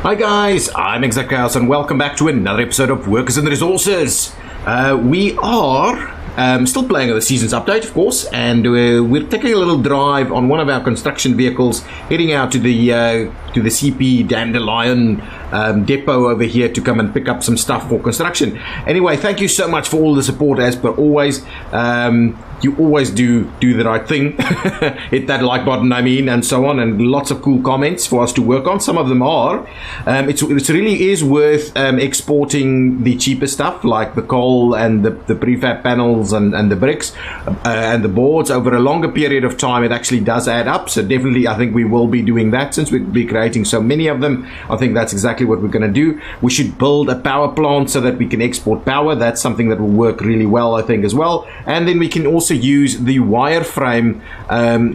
Hi guys, I'm ExactChaos and welcome back to another episode of Workers and Resources. We are still playing the season's update, of course, and we're taking a little drive on one of our construction vehicles, heading out to the CP Dandelion depot over here to come and pick up some stuff for construction. Anyway, thank you so much for all the support as per always. You always do the right thing. Hit that like button, and so on, and lots of cool comments for us to work on. Some of them are. It really is worth exporting the cheaper stuff like the coal and the prefab panels and the bricks and the boards over a longer period of time. It actually does add up. So definitely, I think we will be doing that since we'll be creating so many of them. I think that's exactly what we're going to do. We should build a power plant so that we can export power. That's something that will work really well, I think, as well. And then we can also use the wireframe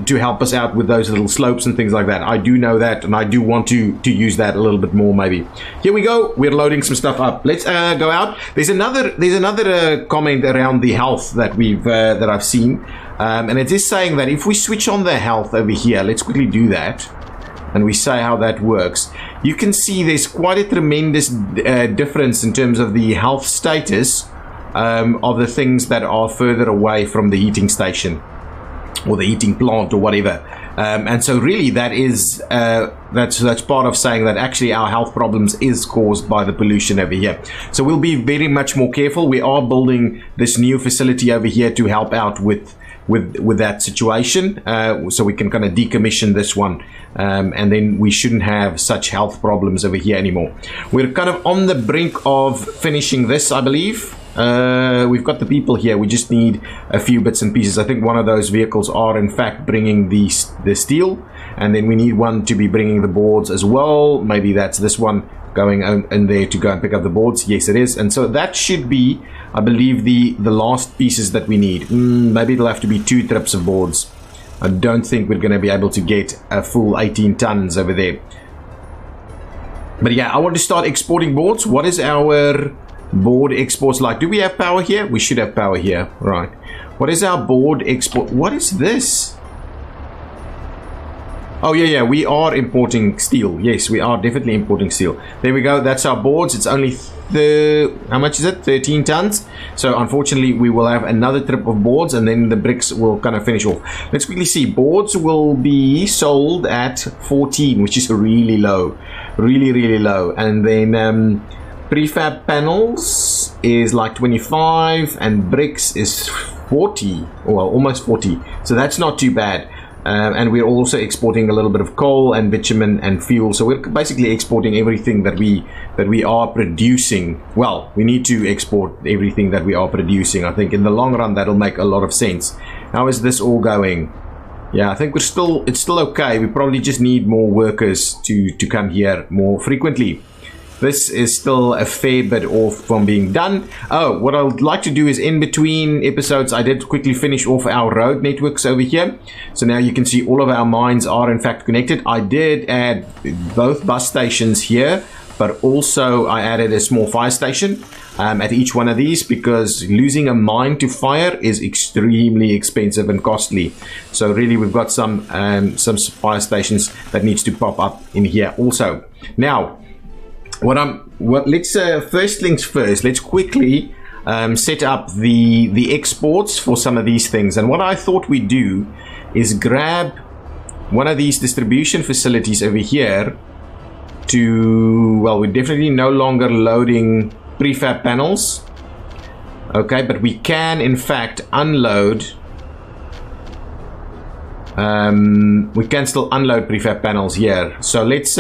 to help us out with those little slopes and things like that. I do know that, and I do want to use that a little bit more maybe. Here we go. We're loading some stuff up. Let's go out. There's another comment around the health that I've seen, and it is saying that if we switch on the health over here, let's quickly do that, and we say how that works. You can see there's quite a tremendous difference in terms of the health status of the things that are further away from the heating station or the heating plant or whatever. And so really that is that's part of saying that actually our health problems is caused by the pollution over here. So we'll be very much more careful. We are building this new facility over here to help out with that situation, so we can kind of decommission this one, and then we shouldn't have such health problems over here anymore. We're kind of on the brink of finishing this, I believe. We've got the people here. We just need a few bits and pieces. I think one of those vehicles are in fact bringing the steel, and then we need one to be bringing the boards as well. Maybe that's this one going in there to go and pick up the boards. Yes, it is. And so that should be, I believe, the last pieces that we need. Maybe it'll have to be 2 trips of boards. I don't think we're going to be able to get a full 18 tons over there. But yeah, I want to start exporting boards. What is our board exports like? Do we have power here? We should have power here, right? What is our board export? What is this? Oh yeah, we are importing steel. Yes, we are definitely importing steel. There we go. That's our boards. It's only how much is it? 13 tons. So unfortunately we will have another trip of boards, and then the bricks will kind of finish off. Let's quickly see. Boards will be sold at 14, which is really low, really low. And then prefab panels is like 25, and bricks is 40, well, almost 40. So that's not too bad. And we're also exporting a little bit of coal and bitumen and fuel. So we're basically exporting everything that we are producing. Well, we need to export everything that we are producing. I think in the long run that'll make a lot of sense. How is this all going? Yeah, I think it's still okay. We probably just need more workers to come here more frequently. This is still a fair bit off from being done. Oh, what I would like to do is in between episodes, I did quickly finish off our road networks over here. So now you can see all of our mines are in fact connected. I did add both bus stations here, but also I added a small fire station at each one of these, because losing a mine to fire is extremely expensive and costly. So really we've got some fire stations that needs to pop up in here also. Now, let's first things first, let's quickly set up the exports for some of these things. And what I thought we'd do is grab one of these distribution facilities over here well, we're definitely no longer loading prefab panels, okay, but we can in fact unload, we can still unload prefab panels here. So let's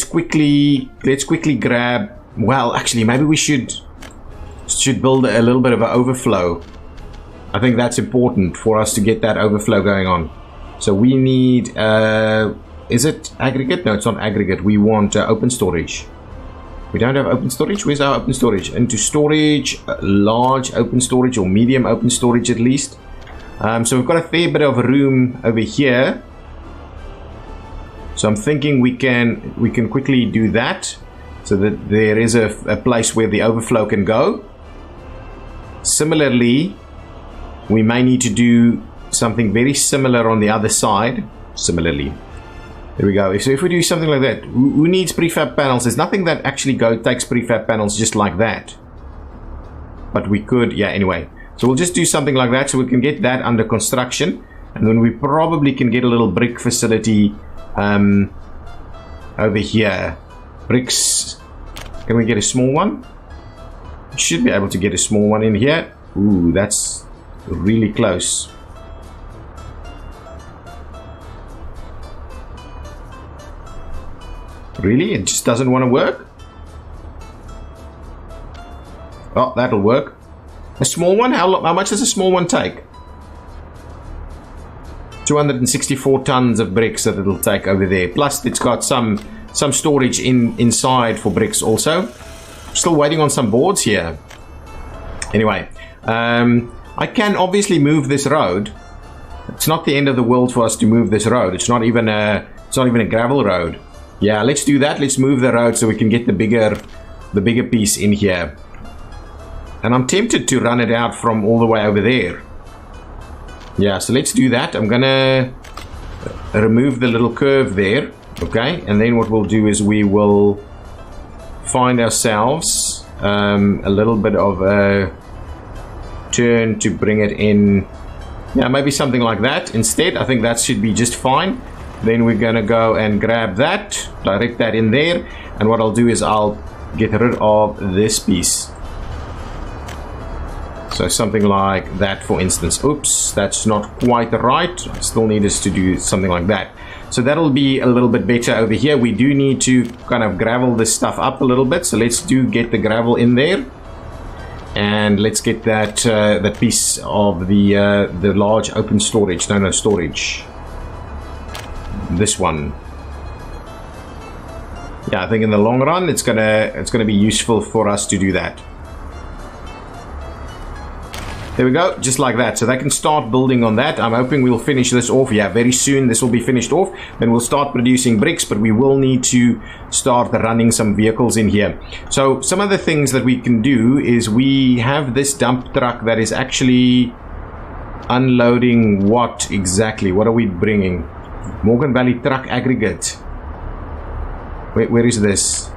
quickly grab, well, actually maybe we should build a little bit of an overflow. I think that's important for us to get that overflow going on. So we need is it aggregate? No, it's not aggregate. We want open storage. We don't have open storage. Where's our open storage? Into storage, large open storage or medium open storage at least. So we've got a fair bit of room over here. So I'm thinking we can quickly do that, so that there is a place where the overflow can go. Similarly, we may need to do something very similar on the other side. Similarly, There we go. So if we do something like that, who needs prefab panels? There's nothing that actually takes prefab panels just like that. But we could, yeah, anyway. So we'll just do something like that so we can get that under construction. And then we probably can get a little brick facility over here. Bricks. Can we get a small one? We should be able to get a small one in here. Ooh, that's really close. Really? It just doesn't want to work? Oh, that'll work. A small one? How much does a small one take? 264 tons of bricks that it'll take over there. Plus, it's got some storage inside for bricks also. Still waiting on some boards here. Anyway, I can obviously move this road. It's not the end of the world for us to move this road. It's not even a gravel road. Yeah, let's do that. Let's move the road so we can get the bigger piece in here. And I'm tempted to run it out from all the way over there. Yeah, so let's do that. I'm gonna remove the little curve there. Okay, and then what we'll do is we will find ourselves a little bit of a turn to bring it in. Yeah, maybe something like that instead. I think that should be just fine. Then we're gonna go and grab that, direct that in there, and what I'll do is I'll get rid of this piece. So something like that, for instance. Oops, that's not quite right. I still need us to do something like that. So that'll be a little bit better over here. We do need to kind of gravel this stuff up a little bit. So let's get the gravel in there. And let's get that that piece of the large open storage. No, storage. This one. Yeah, I think in the long run it's gonna be useful for us to do that. There we go, just like that. So they can start building on that. I'm hoping we'll finish this off. Yeah, very soon this will be finished off. Then we'll start producing bricks, but we will need to start running some vehicles in here. So some of the things that we can do is we have this dump truck that is actually unloading what exactly? What are we bringing? Morgan Valley Truck Aggregate. Where is this?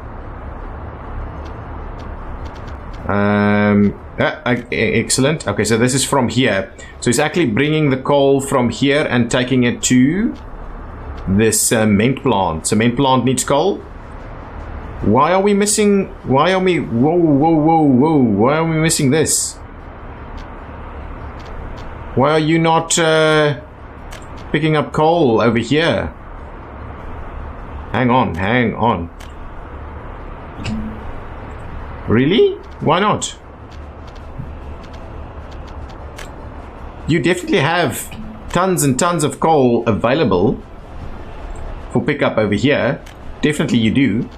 Excellent. Okay, so this is from here. So it's actually bringing the coal from here and taking it to this cement plant. Cement plant needs coal. Why are we missing? Why are we? Whoa! Why are we missing this? Why are you not picking up coal over here? Hang on. Really? Why not? You definitely have tons and tons of coal available for pickup over here. Definitely you do.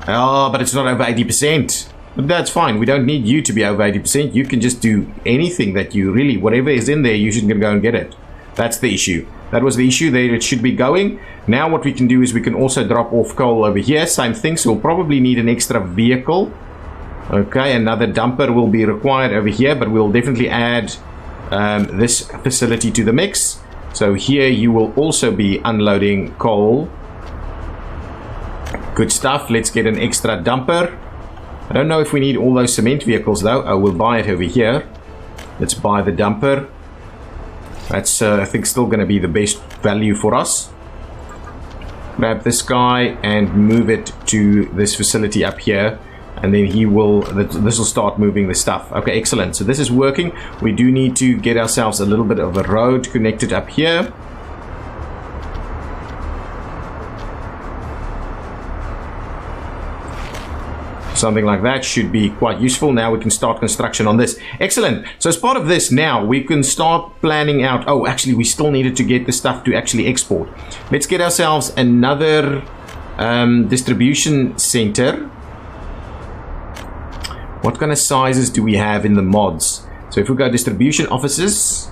Oh, but it's not over 80%. But that's fine. We don't need you to be over 80%. You can just do anything that you really, whatever is in there, you should go and get it. That's the issue. That was the issue. There it should be going. Now what we can do is we can also drop off coal over here. Same thing. So we'll probably need an extra vehicle. Okay, another dumper will be required over here, but we'll definitely add this facility to the mix. So here you will also be unloading coal. Good stuff. Let's get an extra dumper. I don't know if we need all those cement vehicles though. I will buy it over here. Let's buy the dumper. That's I think still going to be the best value for us. Grab this guy and move it to this facility up here. And then this will start moving the stuff. Okay, excellent. So this is working. We do need to get ourselves a little bit of a road connected up here. Something like that should be quite useful. Now we can start construction on this. Excellent. So as part of this now, we can start planning out. Oh, actually, we still needed to get the stuff to actually export. Let's get ourselves another distribution center. What kind of sizes do we have in the mods? So if we go distribution offices,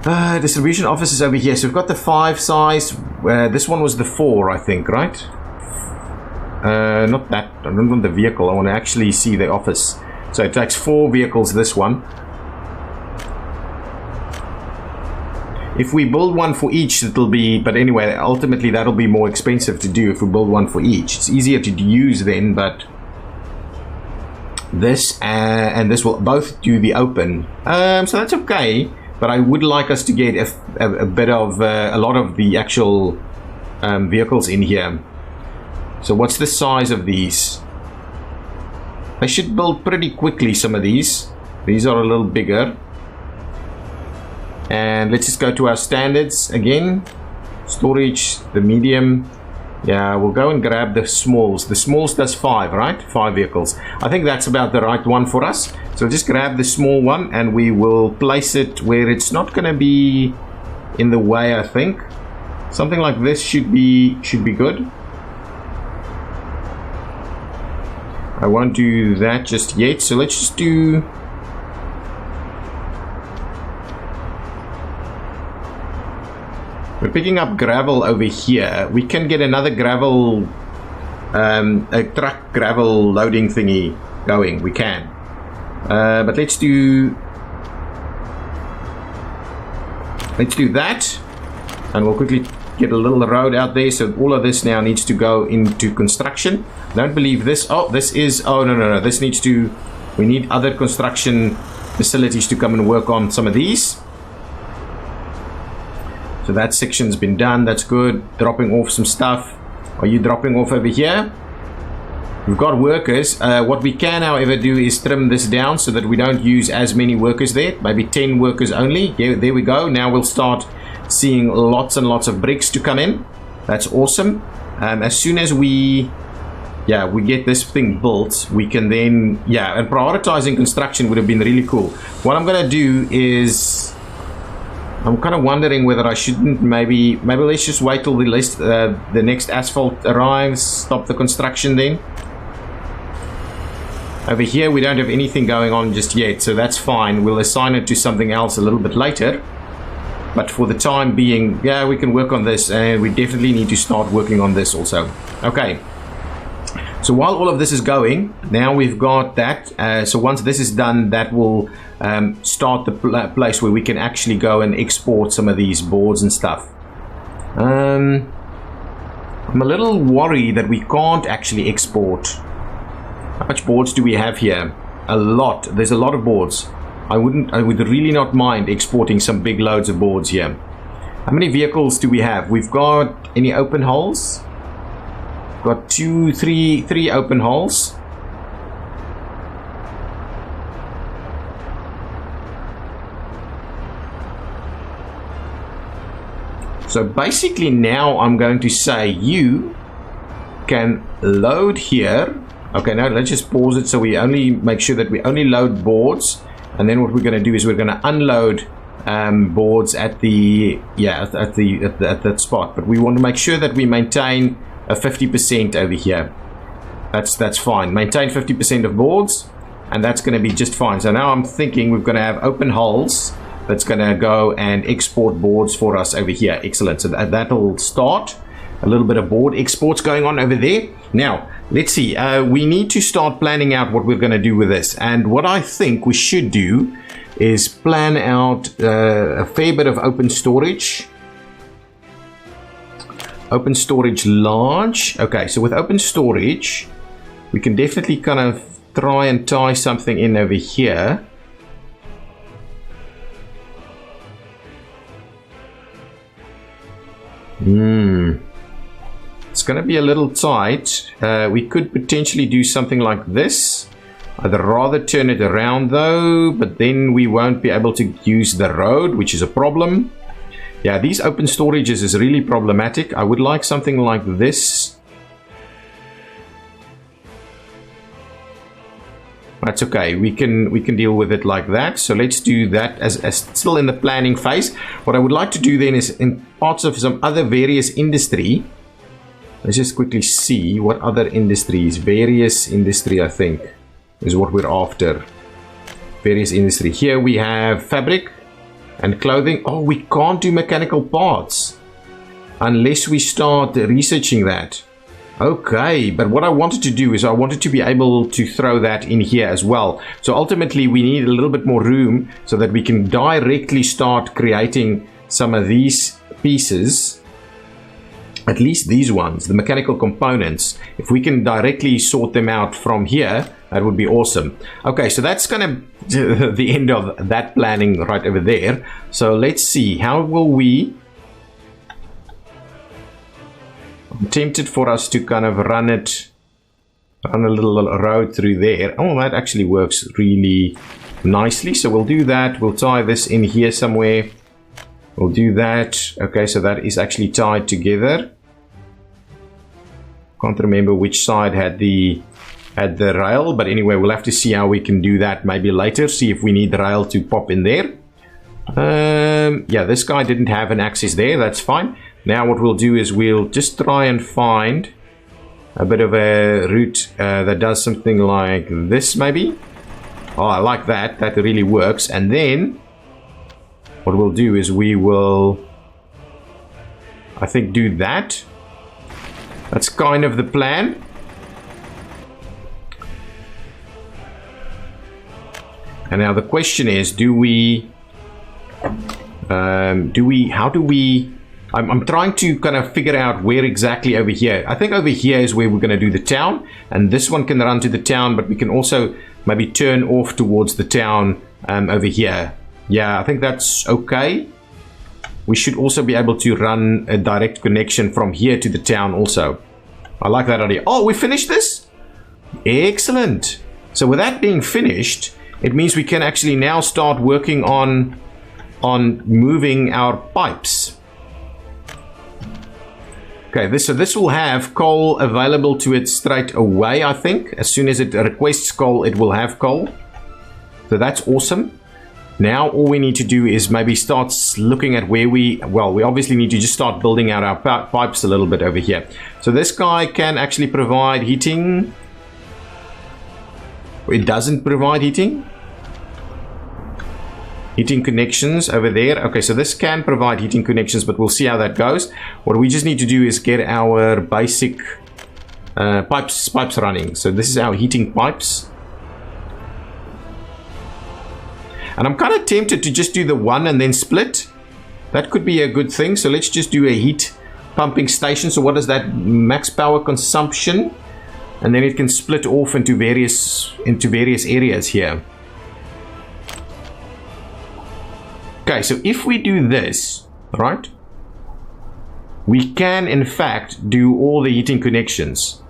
distribution offices over here. So we've got the 5 size. This one was the 4, I think, right? Not that. I don't want the vehicle. I want to actually see the office. So it takes 4 vehicles. This one. If we build one for each, it'll be, but anyway, ultimately that'll be more expensive to do if we build one for each. It's easier to use then, but this and this will both do the open. So that's okay, but I would like us to get a bit of, a lot of the actual vehicles in here. So what's the size of these? I should build pretty quickly some of these. These are a little bigger. And let's just go to our standards again. Storage, the medium. Yeah, we'll go and grab the smalls. The smalls does 5, right? 5 vehicles. I think that's about the right one for us. So just grab the small one and we will place it where it's not going to be in the way, I think. Something like this should be good. I won't do that just yet. So let's just do... We're picking up gravel over here. We can get another gravel, a truck gravel loading thingy going. We can. But let's do that. And we'll quickly get a little road out there. So all of this now needs to go into construction. I don't believe this. Oh, this is... Oh, no. This needs to... We need other construction facilities to come and work on some of these. So that section's been done. That's good. Dropping off some stuff. Are you dropping off over here? We've got workers. What we can, however, do is trim this down so that we don't use as many workers there. Maybe 10 workers only. Yeah, there we go. Now we'll start seeing lots and lots of bricks to come in. That's awesome. As soon as we get this thing built, we can then, and prioritizing construction would have been really cool. What I'm going to do is... I'm kind of wondering whether I shouldn't maybe let's just wait till the next asphalt arrives, stop the construction then. Over here we don't have anything going on just yet, so that's fine. We'll assign it to something else a little bit later. But for the time being, we can work on this, and we definitely need to start working on this also. Okay. So while all of this is going, now we've got that. So once this is done, that will start the place where we can actually go and export some of these boards and stuff. I'm a little worried that we can't actually export. How much boards do we have here? A lot. There's a lot of boards. I would really not mind exporting some big loads of boards here. How many vehicles do we have? We've got any open holes? Got three open holes. So basically now I'm going to say you can load here. Okay, now let's just pause it so we only make sure that we only load boards, and then what we're going to do is we're going to unload boards at the at that spot. But we want to make sure that we maintain a 50% over here. That's fine. Maintain 50% of boards, and that's going to be just fine. So now I'm thinking we're going to have open holes that's going to go and export boards for us over here. Excellent. So that'll start. A little bit of board exports going on over there. Now let's see. We need to start planning out what we're going to do with this, and what I think we should do is plan out a fair bit of open storage. Open storage large. Okay, so with open storage, we can definitely kind of try and tie something in over here. It's going to be a little tight. We could potentially do something like this. I'd rather turn it around though, but then we won't be able to use the road, which is a problem. Yeah, these open storages is really problematic. I would like something like this. That's okay. We can deal with it like that. So let's do that as still in the planning phase. What I would like to do then is in parts of some other various industry. Let's just quickly see what other industries. Various industry, I think, is what we're after. Various industry. Here we have fabric and clothing. Oh, we can't do mechanical parts unless we start researching that. Okay, but what I wanted to do is I wanted to be able to throw that in here as well. So ultimately we need a little bit more room so that we can directly start creating some of these pieces, at least these ones, the mechanical components, if we can directly sort them out from here, that would be awesome. Okay, so that's kind of the end of that planning right over there. So let's see, how will we... I'm tempted for us to kind of run a little road through there. Oh, that actually works really nicely. So we'll do that. We'll tie this in here somewhere. We'll do that. Okay, so that is actually tied together. Can't remember which side had the rail, but anyway, we'll have to see how we can do that maybe later. See if we need the rail to pop in there. Yeah, this guy didn't have an access there. That's fine. Now what we'll do is we'll just try and find a bit of a route that does something like this maybe. Oh, I like that. That really works. And then what we'll do is we will, I think, do that. That's kind of the plan. And now the question is, I'm trying to kind of figure out where exactly over here. I think over here is where we're going to do the town, and this one can run to the town, but we can also maybe turn off towards the town over here. Yeah, I think that's okay. We should also be able to run a direct connection from here to the town also. I like that idea. Oh, we finished this? Excellent. So with that being finished, it means we can actually now start working on moving our pipes. Okay, so this will have coal available to it straight away, I think. As soon as it requests coal, it will have coal. So that's awesome. Now all we need to do is maybe start looking at where we obviously need to just start building out our pipes a little bit over here. So this guy can actually provide heating. It doesn't provide heating. Heating connections over there. Okay, so this can provide heating connections, but we'll see how that goes. What we just need to do is get our basic pipes running. So this is our heating pipes. And I'm kind of tempted to just do the one and then split. That could be a good thing. So let's just do a heat pumping station. So what is that? Max power consumption. And then it can split off into various areas here. Okay, so if we do this, right, we can in fact do all the heating connections.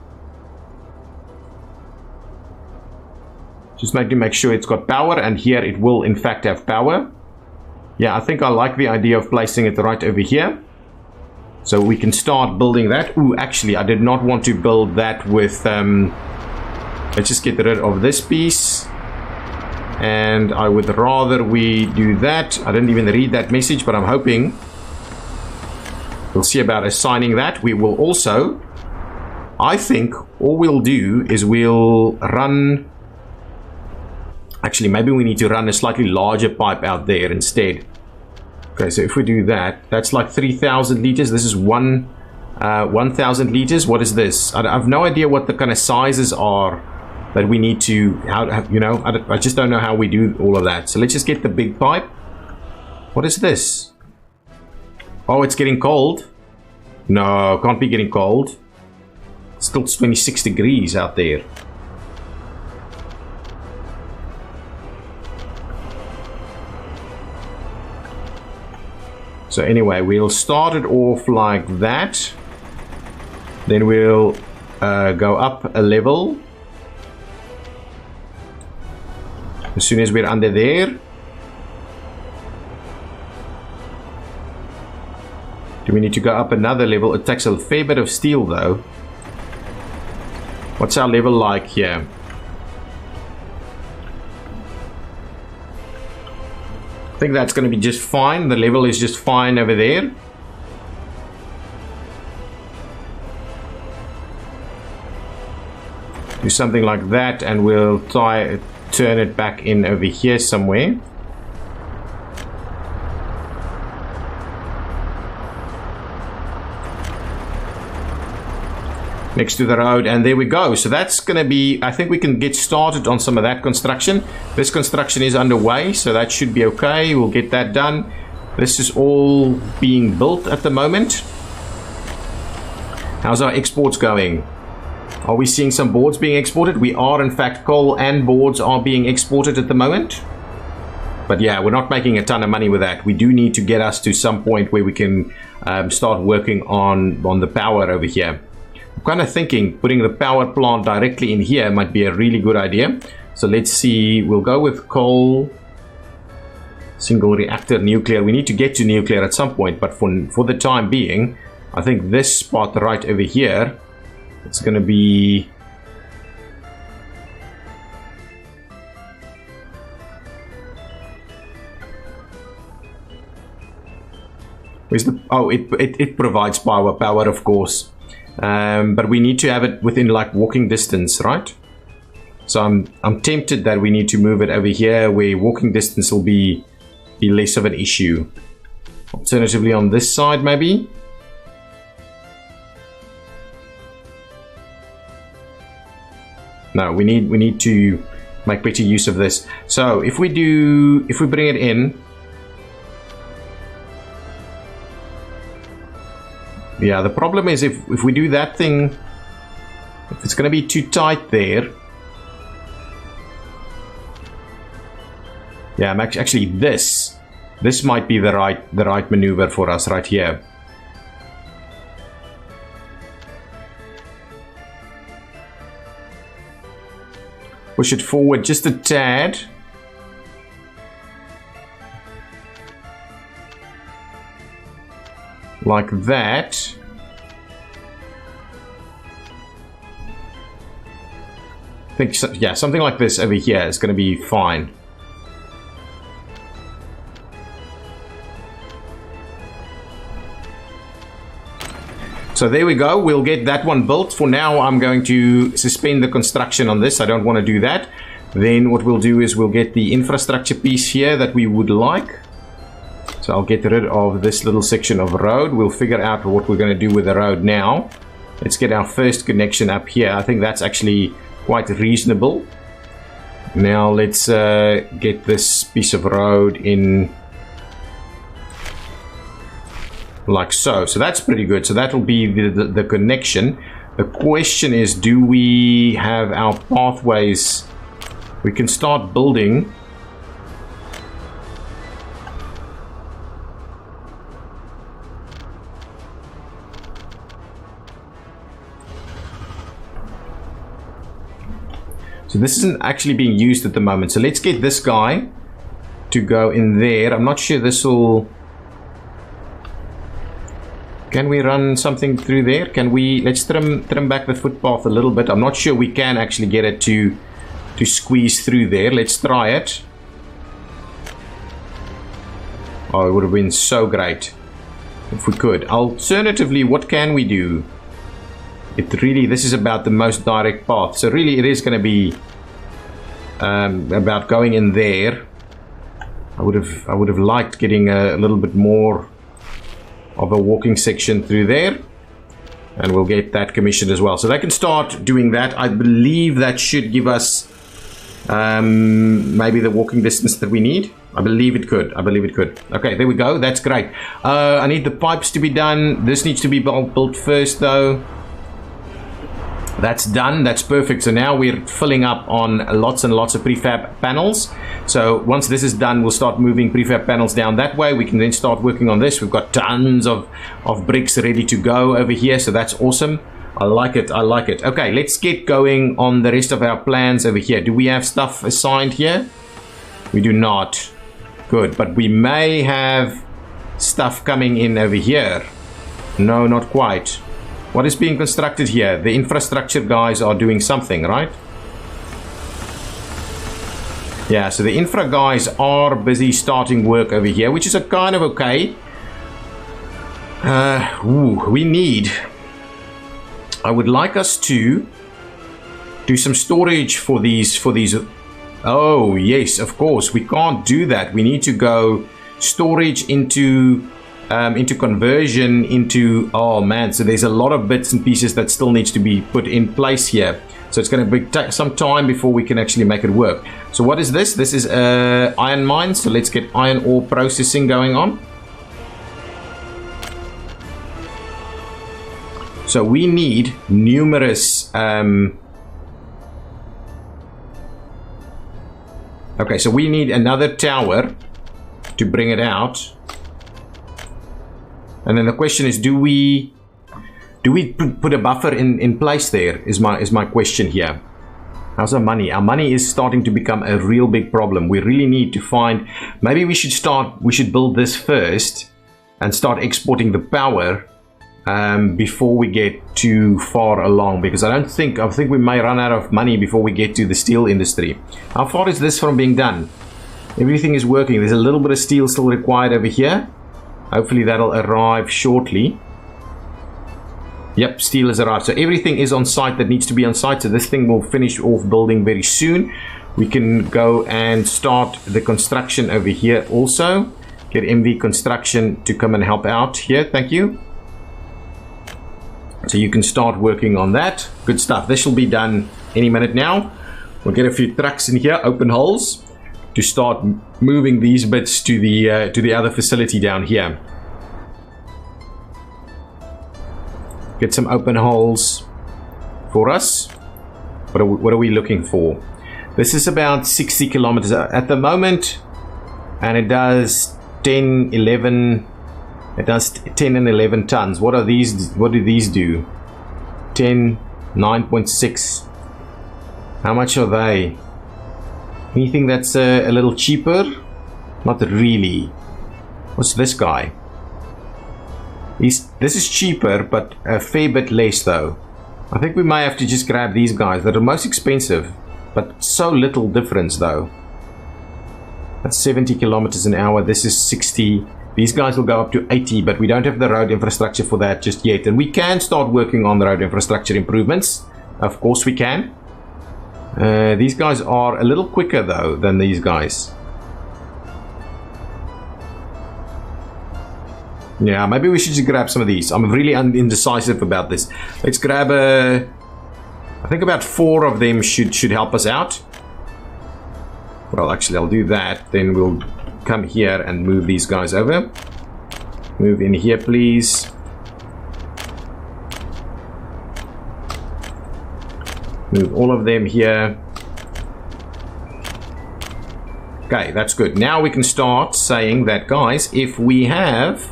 Just make sure it's got power, and here it will in fact have power. Yeah, I think I like the idea of placing it right over here. So we can start building that. Ooh, actually, I did not want to build that with... let's just get rid of this piece. And I would rather we do that. I didn't even read that message, but I'm hoping we'll see about assigning that. We will also... I think all we'll do is we'll run... Actually, maybe we need to run a slightly larger pipe out there instead. Okay, so if we do that, that's like 3,000 liters. This is 1,000 liters. What is this? I have no idea what the kind of sizes are that we need to, I just don't know how we do all of that. So let's just get the big pipe. What is this? Oh, it's getting cold. No, can't be getting cold. It's still 26 degrees out there. So anyway, we'll start it off like that. Then we'll go up a level. As soon as we're under there. Do we need to go up another level? It takes a fair bit of steel though. What's our level like here? I think that's going to be just fine. The level is just fine over there. Do something like that, and we'll turn it back in over here somewhere. Next to the road, and there we go. So that's going to be, I think we can get started on some of that construction. This construction is underway, so that should be okay. We'll get that done. This is all being built at the moment. How's our exports going? Are we seeing some boards being exported? We are, in fact. Coal and boards are being exported at the moment. But yeah, we're not making a ton of money with that. We do need to get us to some point where we can start working on the power over here. I'm kind of thinking putting the power plant directly in here might be a really good idea. So let's see. We'll go with coal. Single reactor nuclear. We need to get to nuclear at some point, but for the time being, I think this spot right over here, it's going to be where's the, oh, it provides power of course, but we need to have it within like walking distance, right? So I'm tempted that we need to move it over here where walking distance will be less of an issue. Alternatively on this side maybe. No, we need to make better use of this. So if we bring it in, yeah, the problem is if we do that thing, if it's going to be too tight there. Yeah, actually this might be the right maneuver for us right here. Push it forward just a tad. Like that. I think so, yeah, something like this over here is going to be fine. So there we go, we'll get that one built. For now, I'm going to suspend the construction on this. I don't want to do that. Then what we'll do is we'll get the infrastructure piece here that we would like. So I'll get rid of this little section of road. We'll figure out what we're going to do with the road now. Let's get our first connection up here. I think that's actually quite reasonable. Now let's get this piece of road in like so. So that's pretty good. So that will be the connection. The question is, do we have our pathways? We can start building. So this isn't actually being used at the moment. So let's get this guy to go in there. I'm not sure this will... Can we run something through there? Can we... Let's trim back the footpath a little bit. I'm not sure we can actually get it to squeeze through there. Let's try it. Oh, it would have been so great if we could. Alternatively, what can we do? This is about the most direct path. So really it is going to be about going in there. I would have liked getting a little bit more of a walking section through there, and we'll get that commissioned as well. So they can start doing that. I believe that should give us maybe the walking distance that we need. I believe it could. Okay, there we go. That's great. I need the pipes to be done. This needs to be built first though. That's done. That's perfect. So now we're filling up on lots and lots of prefab panels. So once this is done, we'll start moving prefab panels down that way. We can then start working on this. We've got tons of bricks ready to go over here. So that's awesome. I like it. I like it. Okay, let's get going on the rest of our plans over here. Do we have stuff assigned here? We do not. Good. But we may have stuff coming in over here. No, not quite. What is being constructed here? The infrastructure guys are doing something, right? Yeah, so the infra guys are busy starting work over here, which is a kind of okay. We need... I would like us to do some storage for these. Oh, yes, of course. We can't do that. We need to go storage into conversion into... Oh, man. So there's a lot of bits and pieces that still needs to be put in place here. So it's going to take some time before we can actually make it work. So what is this? This is iron mine. So let's get iron ore processing going on. So we need numerous okay, so we need another tower to bring it out. And then the question is, do we put a buffer in place there is my question here. How's our money? Our money is starting to become a real big problem. We really need to find, maybe we should build this first and start exporting the power before we get too far along, because I think we may run out of money before we get to the steel industry. How far is this from being done? Everything is working. There's a little bit of steel still required over here. Hopefully that'll arrive shortly. Yep, steel has arrived. So everything is on site that needs to be on site. So this thing will finish off building very soon. We can go and start the construction over here also. Get MV Construction to come and help out here. Thank you. So you can start working on that. Good stuff. This will be done any minute now. We'll get a few trucks in here, open holes, to start moving these bits to the other facility down here. Get some open holes for us. What are we looking for? This is about 60 kilometers at the moment, and it does 10, 11. It does 10 and 11 tons. What are these? What do these do? 10, 9.6. How much are they? Anything that's a little cheaper? Not really. What's this guy? This is cheaper, but a fair bit less though. I think we may have to just grab these guys that are most expensive, but so little difference though. That's 70 kilometers an hour. This is 60. These guys will go up to 80, but we don't have the road infrastructure for that just yet. And we can start working on the road infrastructure improvements. Of course we can. These guys are a little quicker though than these guys. Yeah, maybe we should just grab some of these. I'm really indecisive about this. Let's grab I think about 4 of them should help us out. Well, actually, I'll do that. Then we'll come here and move these guys over. Move in here, please. Move all of them here. Okay, that's good. Now we can start saying that, guys, if we have...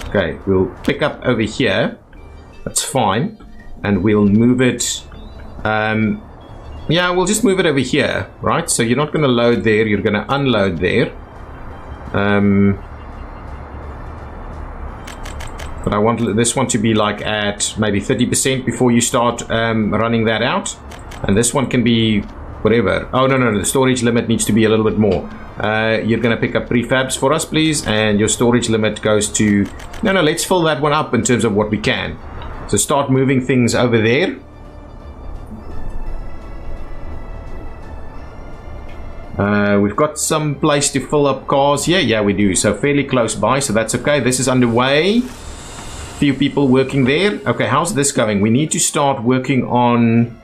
Okay, we'll pick up over here. That's fine. And we'll move it... yeah, we'll just move it over here, right? So you're not going to load there. You're going to unload there. But I want this one to be like at maybe 30% before you start running that out. And this one can be whatever. Oh, no, the storage limit needs to be a little bit more. You're going to pick up prefabs for us, please. And your storage limit goes to... No, let's fill that one up in terms of what we can. So start moving things over there. We've got some place to fill up cars here. Yeah, we do. So fairly close by, so that's okay. This is underway. Few people working there. Okay, how's this going? We need to start working on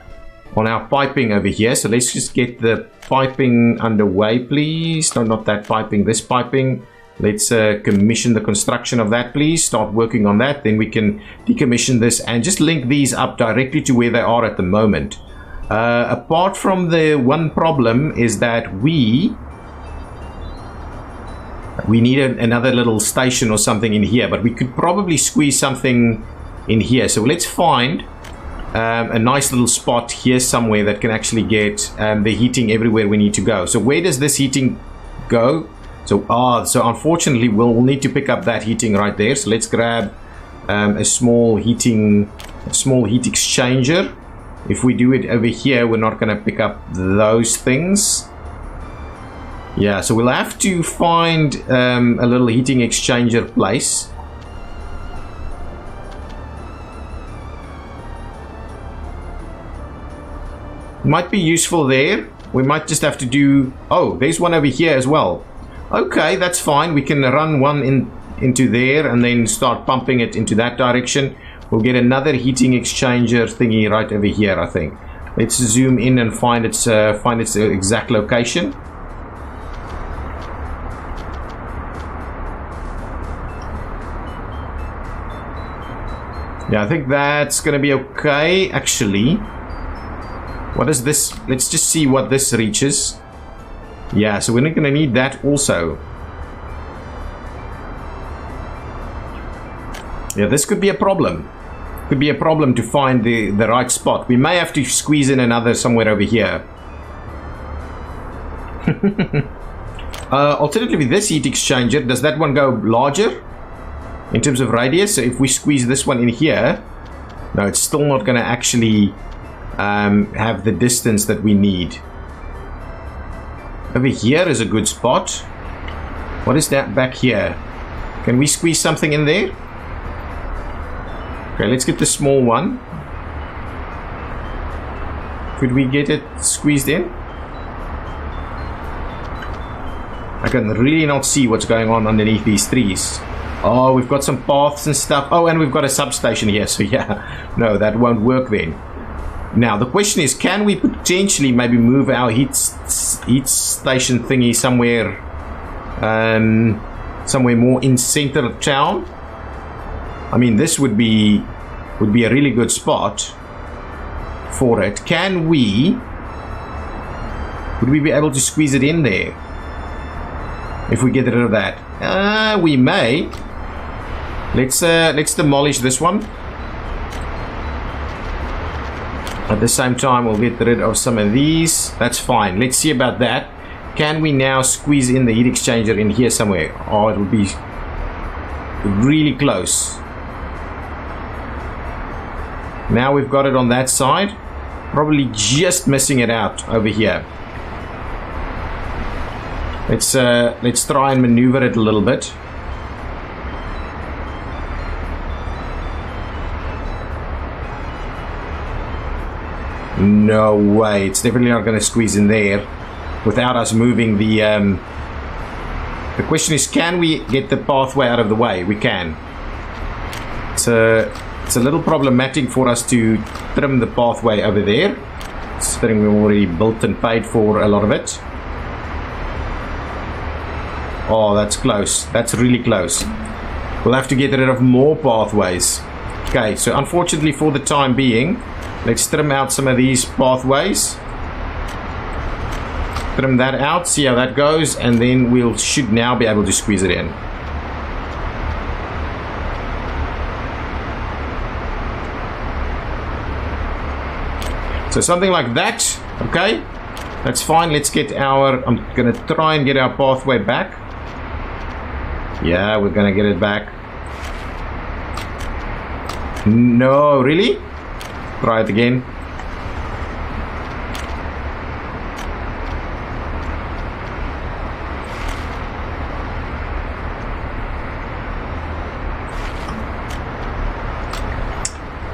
our piping over here. So let's just get the piping underway, please. No, not that piping, this piping. Let's commission the construction of that, please. Start working on that. Then we can decommission this and just link these up directly to where they are at the moment. Apart from the one problem is that we need another little station or something in here, but we could probably squeeze something in here. So let's find a nice little spot here somewhere that can actually get the heating everywhere we need to go. So where does this heating go? So unfortunately we'll need to pick up that heating right there. So let's grab a small heat exchanger. If we do it over here, we're not going to pick up those things. Yeah, so we'll have to find a little heating exchanger place. Might be useful there. We might just have to do... Oh, there's one over here as well. Okay, that's fine. We can run one into there and then start pumping it into that direction. We'll get another heating exchanger thingy right over here, I think. Let's zoom in and find its exact location. Yeah, I think that's gonna be okay. Actually, what is this? Let's just see what this reaches. Yeah, so we're not gonna need that also. Yeah, this could be a problem. Could be a problem to find the right spot. We may have to squeeze in another somewhere over here. Alternatively, this heat exchanger, does that one go larger in terms of radius? So if we squeeze this one in here, no, it's still not going to actually have the distance that we need. Over here is a good spot. What is that back here? Can we squeeze something in there? Okay, let's get the small one. Could we get it squeezed in? I can really not see what's going on underneath these trees. Oh, we've got some paths and stuff. Oh, and we've got a substation here. So yeah, no, that won't work then. Now, the question is, can we potentially maybe move our heat station thingy somewhere, somewhere more in center of town? I mean, this would be a really good spot for it. Would we be able to squeeze it in there if we get rid of that? We may. Let's demolish this one. At the same time, we'll get rid of some of these. That's fine. Let's see about that. Can we now squeeze in the heat exchanger in here somewhere? Oh, it would be really close. Now we've got it on that side. Probably just missing it out over here. Let's try and maneuver it a little bit. No way, it's definitely not going to squeeze in there without us moving the question is, can we get the pathway out of the way? We can. It's a little problematic for us to trim the pathway over there, considering we already built and paid for a lot of it. Oh, that's close. That's really close. We'll have to get rid of more pathways. Okay, so unfortunately for the time being, let's trim out some of these pathways. Trim that out, see how that goes, and then we should now be able to squeeze it in. So something like that, okay? That's fine. Let's get our, I'm gonna try and get our pathway back. Yeah, we're gonna get it back. No, really? Try it again.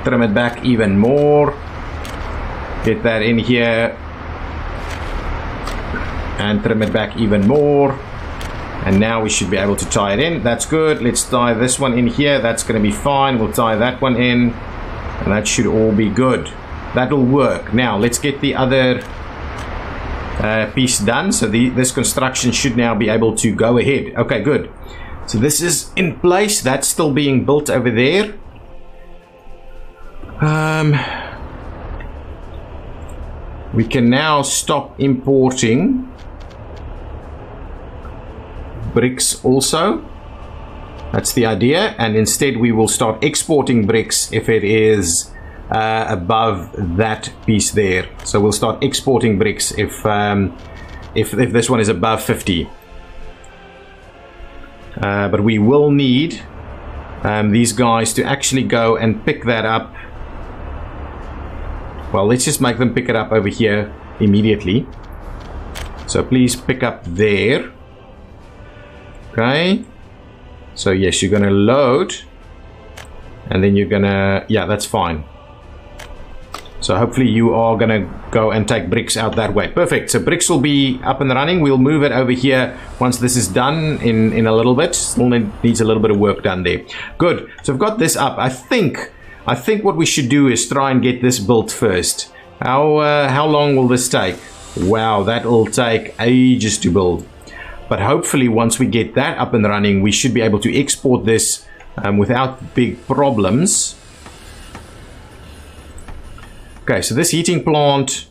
Trim it back even more. Get that in here. And trim it back even more. And now we should be able to tie it in. That's good. Let's tie this one in here. That's going to be fine. We'll tie that one in. And that should all be good. That'll work. Now, let's get the other piece done. So this construction should now be able to go ahead. Okay, good. So this is in place. That's still being built over there. We can now stop importing bricks also. That's the idea, and instead we will start exporting bricks if it is above that piece there. So we'll start exporting bricks if this one is above 50. But we will need these guys to actually go and pick that up. Well, let's just make them pick it up over here immediately. So please pick up there. Okay. So yes, you're gonna load, and then you're gonna, yeah, that's fine. So hopefully you are gonna go and take bricks out that way. Perfect. So bricks will be up and running. We'll move it over here once this is done in a little bit. Still needs a little bit of work done there. Good. So I've got this up. I think what we should do is try and get this built first. How long will this take? Wow, that'll take ages to build. But hopefully once we get that up and running, we should be able to export this without big problems. Okay, so this heating plant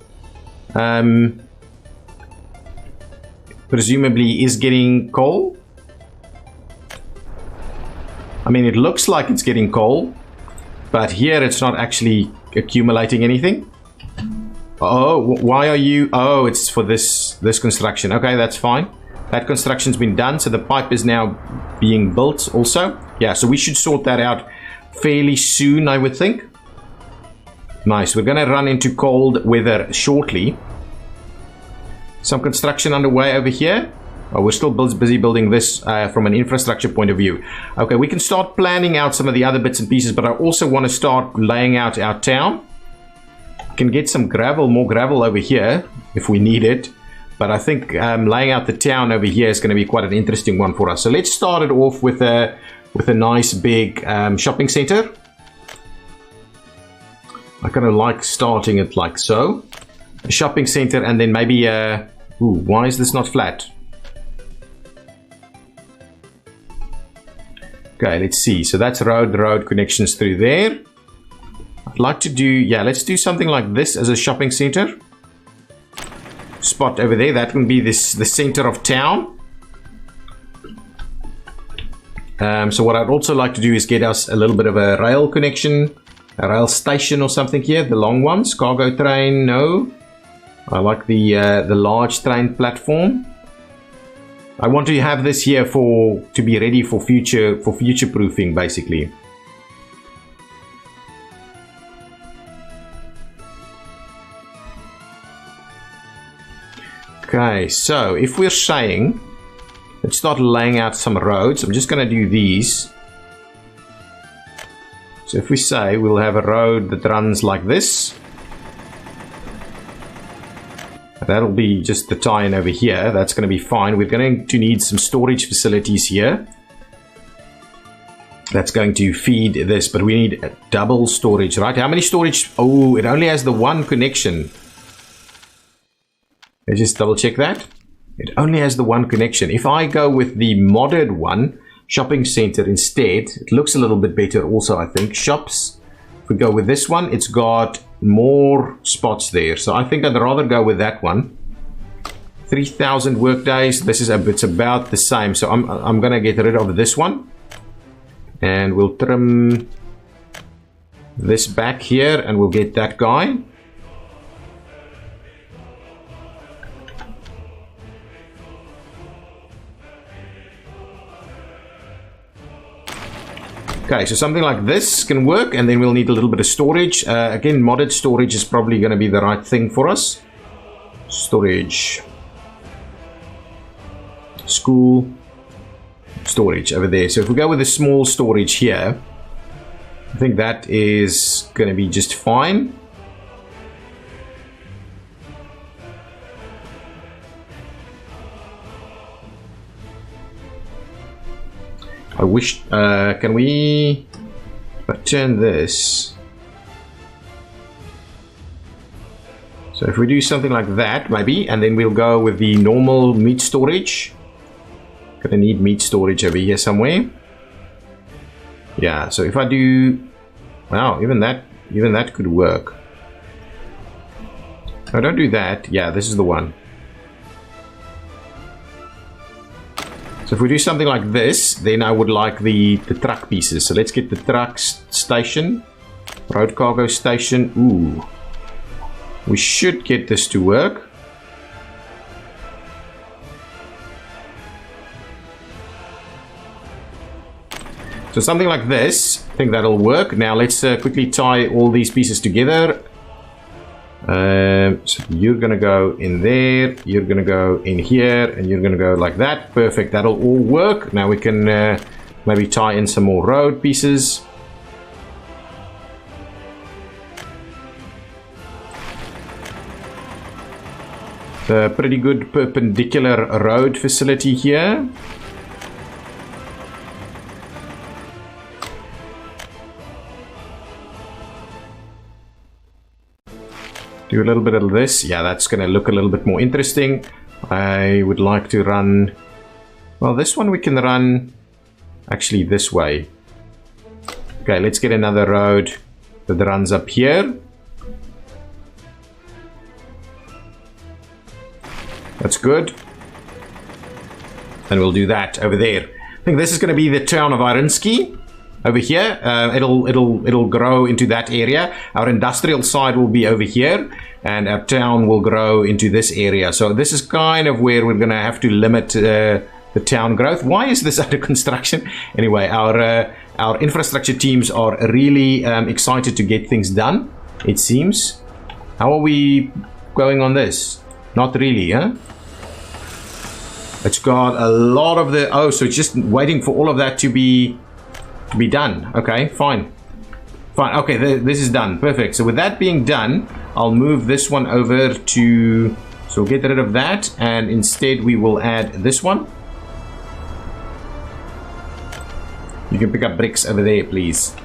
presumably is getting coal. I mean, it looks like it's getting coal, but here it's not actually accumulating anything. Oh, why are you... Oh, it's for this construction. Okay, that's fine. That construction's been done, so the pipe is now being built also. Yeah, so we should sort that out fairly soon, I would think. Nice. We're going to run into cold weather shortly. Some construction underway over here. Oh, we're still busy building this from an infrastructure point of view. Okay, we can start planning out some of the other bits and pieces, but I also want to start laying out our town. Can get some gravel, more gravel over here if we need it, but I think laying out the town over here is going to be quite an interesting one for us. So let's start it off with a nice big shopping center. I kind of like starting it like so, a shopping center, and then maybe ooh, why is this not flat? Okay, let's see. So that's road connections through there. I'd like to do, yeah, let's do something like this as a shopping center. Spot over there, that can be the center of town. So what I'd also like to do is get us a little bit of a rail connection, a rail station or something here, the long ones. Cargo train, no. I like the large train platform. I want to have this here to be ready for future proofing, basically. Okay, so if we're saying, let's start laying out some roads. I'm just going to do these. So if we say we'll have a road that runs like this, that'll be just the tie-in over here. That's going to be fine. We're going to need some storage facilities here. That's going to feed this, but we need a double storage, right? How many storage? Oh, it only has the one connection. Let's just double check that. It only has the one connection. If I go with the modded one, shopping center instead, it looks a little bit better also, I think. Shops, if we go with this one, it's got more spots there. So I think I'd rather go with that one. 3,000 work days. This is it's about the same. So I'm going to get rid of this one. And we'll trim this back here and we'll get that guy. Okay, so something like this can work, and then we'll need a little bit of storage. Again, modded storage is probably going to be the right thing for us. Storage. School. Storage over there. So if we go with a small storage here, I think that is going to be just fine. I wish, can we return this? So if we do something like that, maybe, and then we'll go with the normal meat storage. Gonna need meat storage over here somewhere. Yeah, so if I do, wow, even that could work. No, don't do that. Yeah, this is the one. So if we do something like this, then I would like the truck pieces. So let's get the truck station, road cargo station. Ooh, we should get this to work. So something like this, I think that'll work. Now let's quickly tie all these pieces together. So you're gonna go in there, you're gonna go in here, and you're gonna go like that. Perfect, that'll all work. Now we can maybe tie in some more road pieces. A pretty good perpendicular road facility here. Do a little bit of this. Yeah, that's going to look a little bit more interesting. I would like to run... Well, this one we can run actually this way. Okay, let's get another road that runs up here. good. And we'll do that over there. I think this is going to be the town of Irinsky over here. It'll grow into that area. Our industrial side will be over here, and our town will grow into this area. So this is kind of where we're going to have to limit the town growth. Why is this under construction? Anyway, our infrastructure teams are really excited to get things done, it seems. How are we going on this? Not really, huh? It's got a lot of the... Oh, so it's just waiting for all of that to be done. Okay, fine. Fine, okay, this is done. Perfect. So with that being done, I'll move this one over to... So we'll get rid of that, and instead we will add this one. You can pick up bricks over there, please.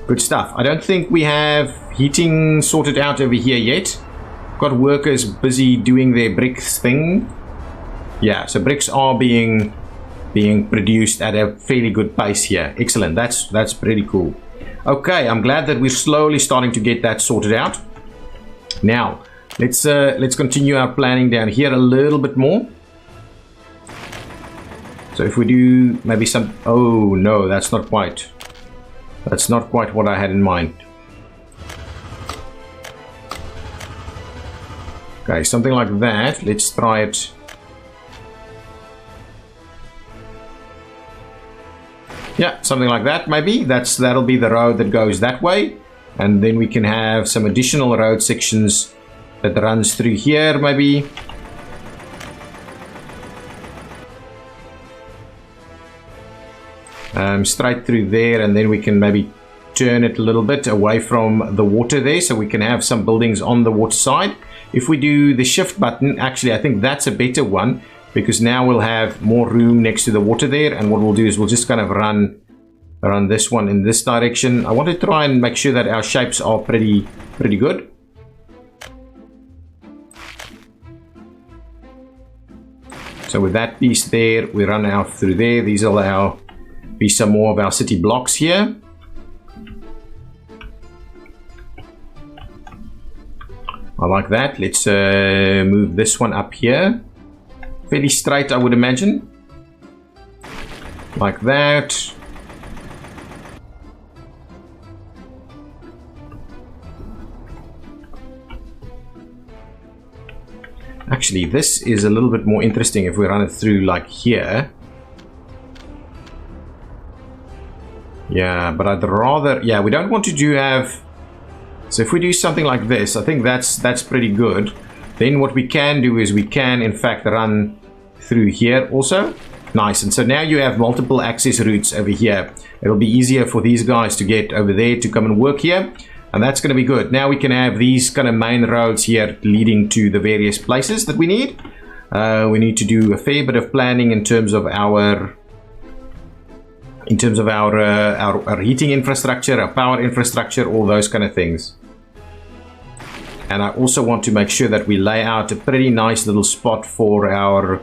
Good stuff. I don't think we have heating sorted out over here yet. Got workers busy doing their bricks thing. Yeah, so bricks are being produced at a fairly good pace here. Excellent. That's pretty cool. Okay, I'm glad that we're slowly starting to get that sorted out. Now, let's continue our planning down here a little bit more. So if we do maybe some... Oh, no, that's not quite what I had in mind. Okay, something like that. Let's try it. Yeah, something like that maybe. That'll be the road that goes that way. And then we can have some additional road sections that runs through here maybe. Straight through there, and then we can maybe turn it a little bit away from the water there, so we can have some buildings on the water side. If we do the shift button, actually I think that's a better one, because now we'll have more room next to the water there, and what we'll do is we'll just kind of run this one in this direction. I want to try and make sure that our shapes are pretty good. So with that piece there, we run out through there. These will be some more of our city blocks here. I like that. Let's move this one up here. Fairly straight, I would imagine. Like that. Actually, this is a little bit more interesting if we run it through like here. Yeah, but I'd rather... Yeah, we don't want to have... So if we do something like this, I think that's pretty good. Then what we can do is we can, in fact, run through here also. Nice. And so now you have multiple access routes over here. It'll be easier for these guys to get over there to come and work here. And that's going to be good. Now we can have these kind of main roads here leading to the various places that we need. We need to do a fair bit of planning in terms of our heating infrastructure, our power infrastructure, all those kind of things. And I also want to make sure that we lay out a pretty nice little spot for our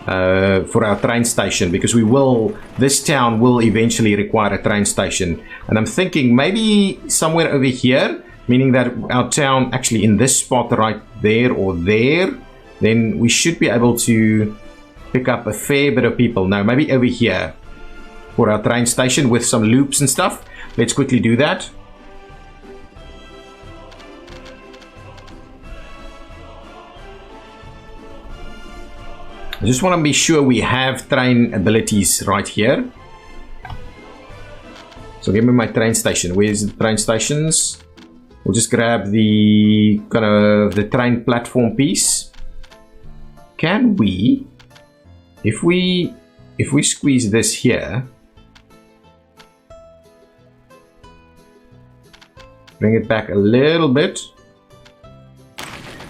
train station, because this town will eventually require a train station. And I'm thinking maybe somewhere over here, meaning that our town actually in this spot right there or there, then we should be able to pick up a fair bit of people. Now maybe over here for our train station with some loops and stuff. Let's quickly do that. I just want to be sure we have train abilities right here. So give me my train station. Where's the train stations? We'll just grab the kind of the train platform piece. Can we, if we squeeze this here, bring it back a little bit,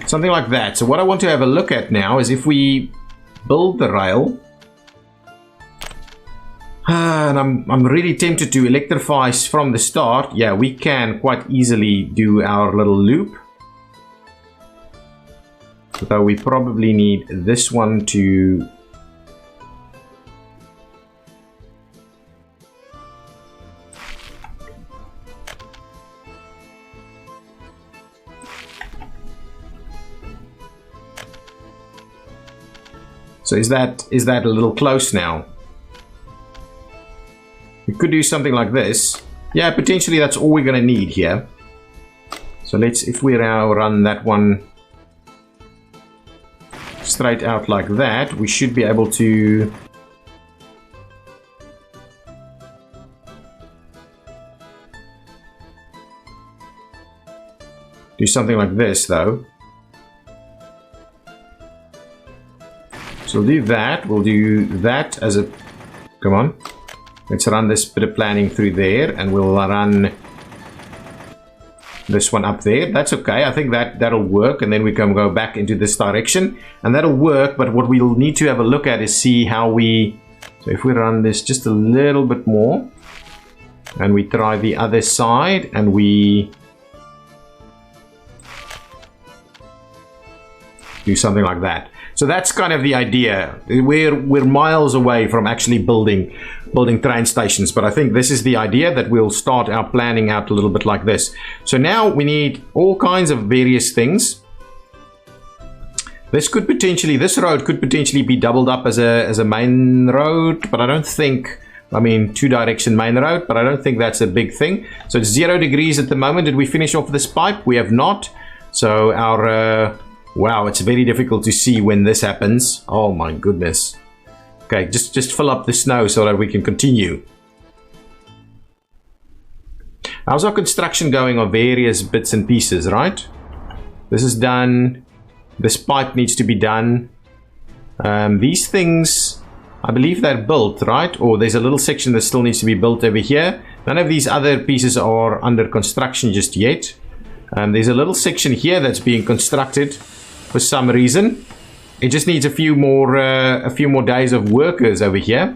something like that. So what I want to have a look at now is if we build the rail, and I'm really tempted to electrify from the start. Yeah, we can quite easily do our little loop, though we probably need this one to So is that a little close now? We could do something like this. Yeah, potentially that's all we're going to need here. So let's, if we now run that one straight out like that, we should be able to do something like this though. So we'll do that. We'll do that as a... Come on. Let's run this bit of planning through there, and we'll run this one up there. That's okay. I think that'll work, and then we can go back into this direction, and that'll work. But what we'll need to have a look at is see how we... So if we run this just a little bit more, and we try the other side, and we do something like that. So that's kind of the idea. We're miles away from actually building train stations, but I think this is the idea, that we'll start our planning out a little bit like this. So now we need all kinds of various things. This road could potentially be doubled up as a main road, but I don't think, I mean, 2-direction main road, but I don't think that's a big thing. So it's 0 degrees at the moment. Did we finish off this pipe? We have not. So our wow, it's very difficult to see when this happens. Oh my goodness. Okay, just fill up the snow so that we can continue. How's our construction going on various bits and pieces, right? This is done. This pipe needs to be done. These things, I believe they're built, right? Or there's a little section that still needs to be built over here. None of these other pieces are under construction just yet. There's a little section here that's being constructed for some reason. It just needs a few more days of workers over here.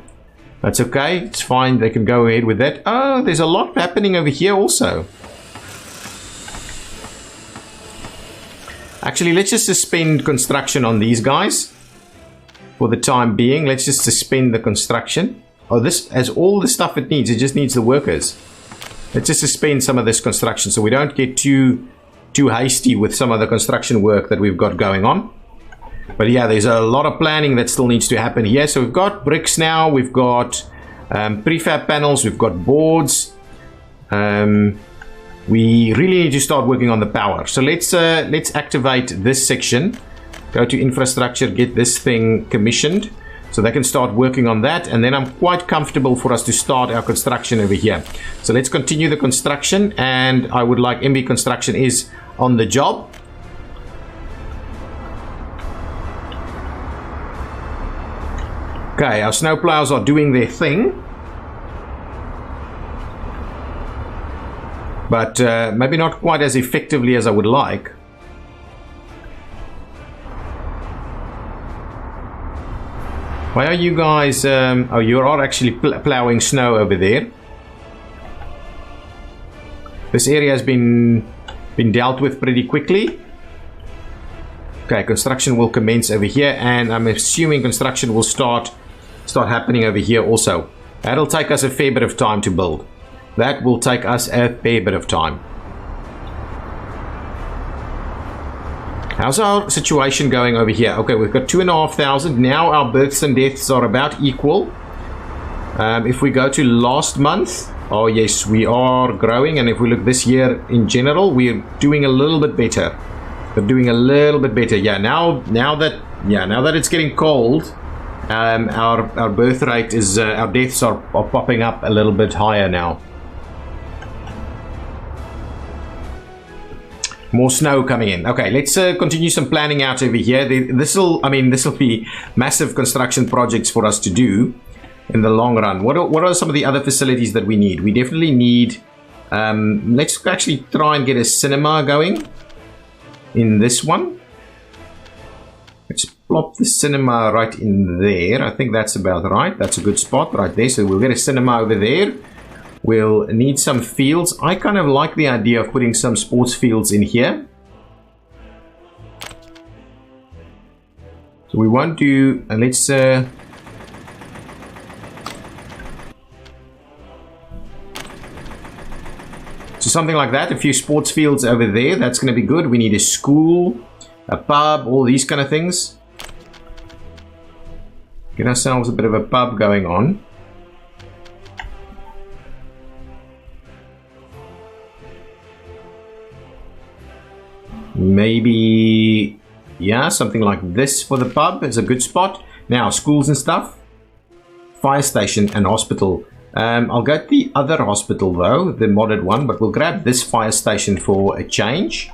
That's okay, it's fine, they can go ahead with that. Oh, there's a lot happening over here also. Actually, let's just suspend construction on these guys for the time being. Let's just suspend the construction. Oh, this has all the stuff it needs. It just needs the workers. Let's just suspend some of this construction so we don't get too hasty with some of the construction work that we've got going on. But yeah, there's a lot of planning that still needs to happen here. So we've got bricks now, we've got prefab panels, we've got boards. We really need to start working on the power. So let's activate this section. Go to infrastructure, get this thing commissioned, so they can start working on that, and then I'm quite comfortable for us to start our construction over here. So let's continue the construction, and I would like MB Construction is on the job. Okay, our snowplows are doing their thing, but maybe not quite as effectively as I would like. Why are you guys... oh, you are actually plowing snow over there. This area has been dealt with pretty quickly. Okay, construction will commence over here, and I'm assuming construction will start happening over here also. That'll take us a fair bit of time to build. That will take us a fair bit of time. How's our situation going over here? Okay, we've got 2,500. Now our births and deaths are about equal. If we go to last month, oh yes, we are growing. And if we look this year in general, we're doing a little bit better. We're doing a little bit better. Yeah, now that it's getting cold, our birth rate is, our deaths are popping up a little bit higher now. More snow coming in. Okay, let's continue some planning out over here. This will be massive construction projects for us to do in the long run. What are some of the other facilities that we need? We definitely need, let's actually try and get a cinema going in this one. Let's plop the cinema right in there. I think that's about right. That's a good spot right there. So we'll get a cinema over there. We'll need some fields. I kind of like the idea of putting some sports fields in here. So we won't do, let's so something like that, a few sports fields over there. That's going to be good. We need a school, a pub, all these kind of things. Get ourselves a bit of a pub going on. Maybe, yeah, something like this for the pub is a good spot. Now, schools and stuff. Fire station and hospital. I'll go to the other hospital though, the modded one, but we'll grab this fire station for a change.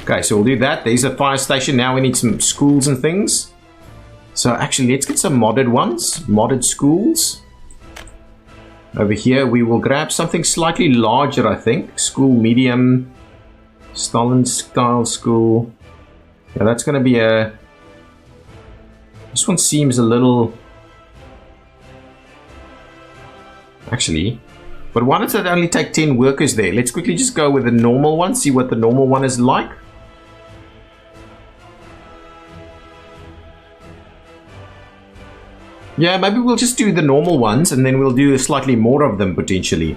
Okay, so we'll do that. There's a fire station. Now we need some schools and things. So actually, let's get some modded ones. Modded schools. Over here, we will grab something slightly larger, I think. School medium. Stalin style school. Yeah, that's going to be a... This one seems a little... Actually... But why does it only take 10 workers there? Let's quickly just go with the normal one. See what the normal one is like. Yeah, maybe we'll just do the normal ones and then we'll do slightly more of them potentially.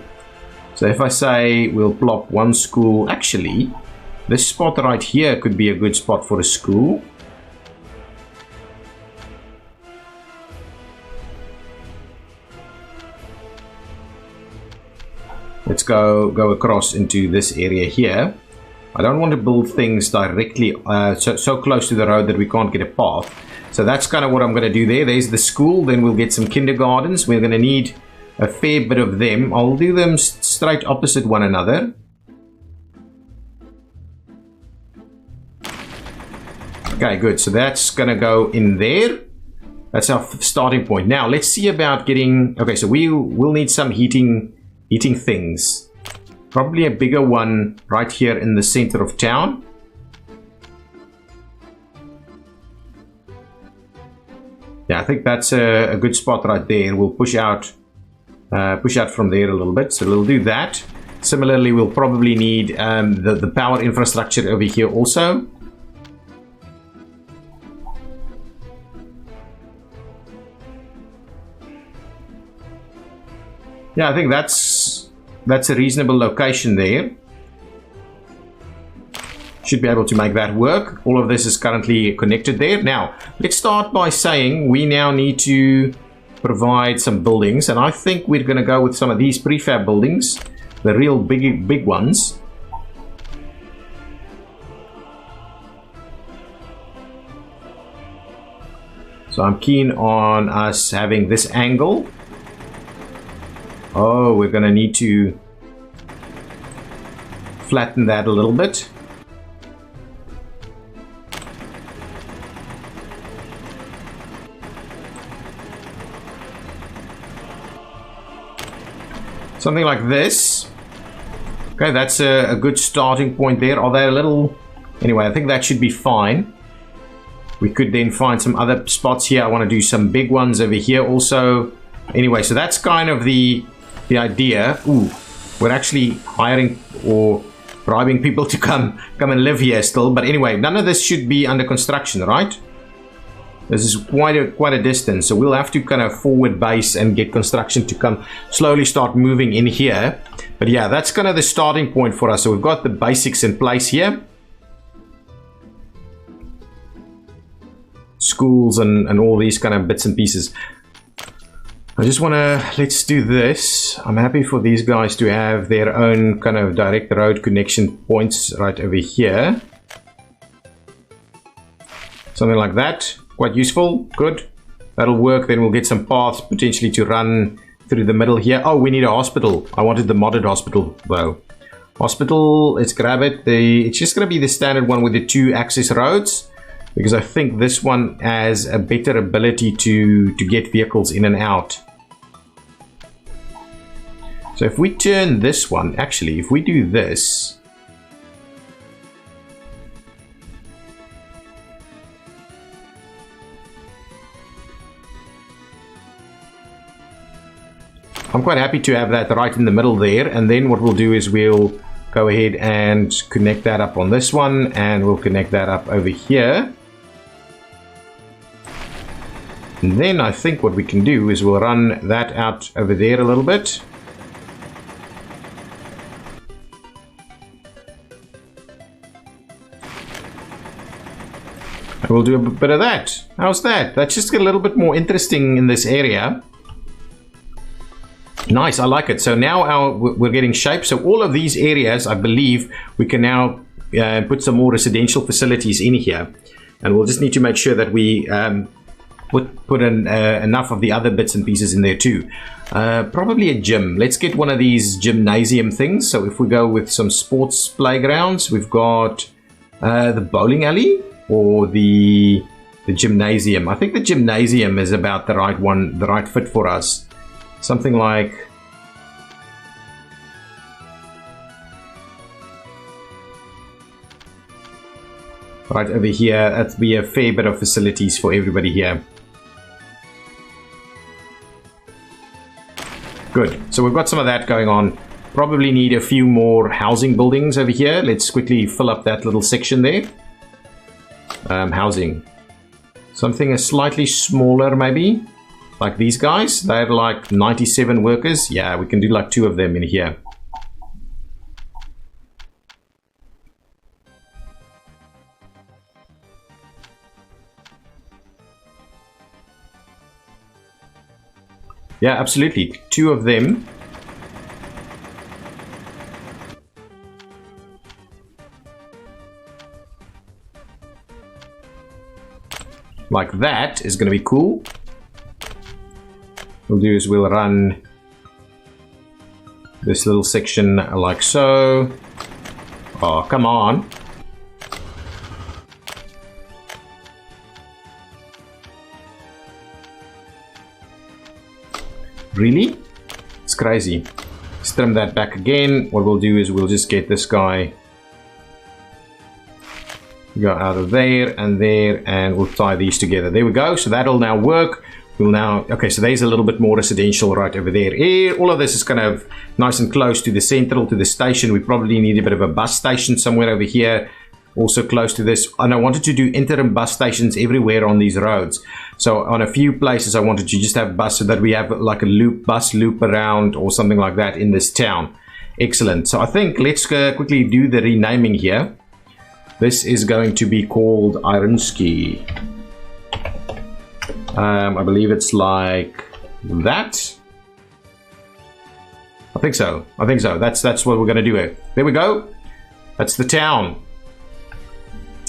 So if I say we'll plop one school, actually, this spot right here could be a good spot for a school. Let's go across into this area here. I don't want to build things directly so close to the road that we can't get a path. So that's kind of what I'm going to do there. There's the school. Then we'll get some kindergartens. We're going to need a fair bit of them. I'll do them straight opposite one another. Okay, good. So that's going to go in there. That's our starting point. Now let's see about getting... Okay, so we'll need some heating things. Probably a bigger one right here in the center of town. Yeah, I think that's a good spot right there. We'll push out from there a little bit. So we'll do that. Similarly, we'll probably need the power infrastructure over here also. Yeah, I think that's a reasonable location there. Should be able to make that work. All of this is currently connected there. Now, let's start by saying we now need to provide some buildings, and I think we're going to go with some of these prefab buildings, the real big ones. So I'm keen on us having this angle. Oh, we're going to need to flatten that a little bit. Something like this. Okay, that's a good starting point there. Are they a little... Anyway, I think that should be fine. We could then find some other spots here. I want to do some big ones over here also. Anyway, so that's kind of the idea. Ooh, we're actually hiring or bribing people to come and live here still. But anyway, none of this should be under construction, right? This is quite a distance, so we'll have to kind of forward base and get construction to come slowly start moving in here. But yeah, that's kind of the starting point for us. So we've got the basics in place here. Schools and all these kind of bits and pieces. I just want to, let's do this. I'm happy for these guys to have their own kind of direct road connection points right over here. Something like that. Quite useful. Good. That'll work. Then we'll get some paths potentially to run through the middle here. Oh, we need a hospital. I wanted the modded hospital though. Hospital, let's grab it. It's just going to be the standard one with the 2 access roads, because I think this one has a better ability to get vehicles in and out. So if we turn this one, actually, if we do this, I'm quite happy to have that right in the middle there. And then what we'll do is we'll go ahead and connect that up on this one, and we'll connect that up over here. And then I think what we can do is we'll run that out over there a little bit. And we'll do a bit of that. How's that? That's just a little bit more interesting in this area. Nice, I like it. So now we're getting shape. So all of these areas, I believe, we can now put some more residential facilities in here. And we'll just need to make sure that we put in enough of the other bits and pieces in there too. Probably a gym. Let's get one of these gymnasium things. So if we go with some sports playgrounds, we've got the bowling alley or the gymnasium. I think the gymnasium is about the right one, the right fit for us. Something like right over here. That'd be a fair bit of facilities for everybody here. Good. So we've got some of that going on. Probably need a few more housing buildings over here. Let's quickly fill up that little section there. Housing. Something slightly smaller maybe. Like these guys. They're like 97 workers. Yeah, we can do like 2 of them in here. Yeah, absolutely. 2 of them. Like that is going to be cool. We'll do is we'll run this little section like so. Oh, come on. Really? It's crazy. Let's trim that back again. What we'll do is we'll just get this guy go out of there, and we'll tie these together. There we go. So that'll now work. We'll now, okay, so there's a little bit more residential right over there. All of this is kind of nice and close to the central, to the station. We probably need a bit of a bus station somewhere over here, also close to this. And I wanted to do interim bus stations everywhere on these roads. So on a few places I wanted to just have bus so that we have like a bus loop around or something like that in this town. Excellent. So I think let's quickly do the renaming here. This is going to be called Ironski. I believe it's like that. I think so. That's what we're going to do. There we go. That's the town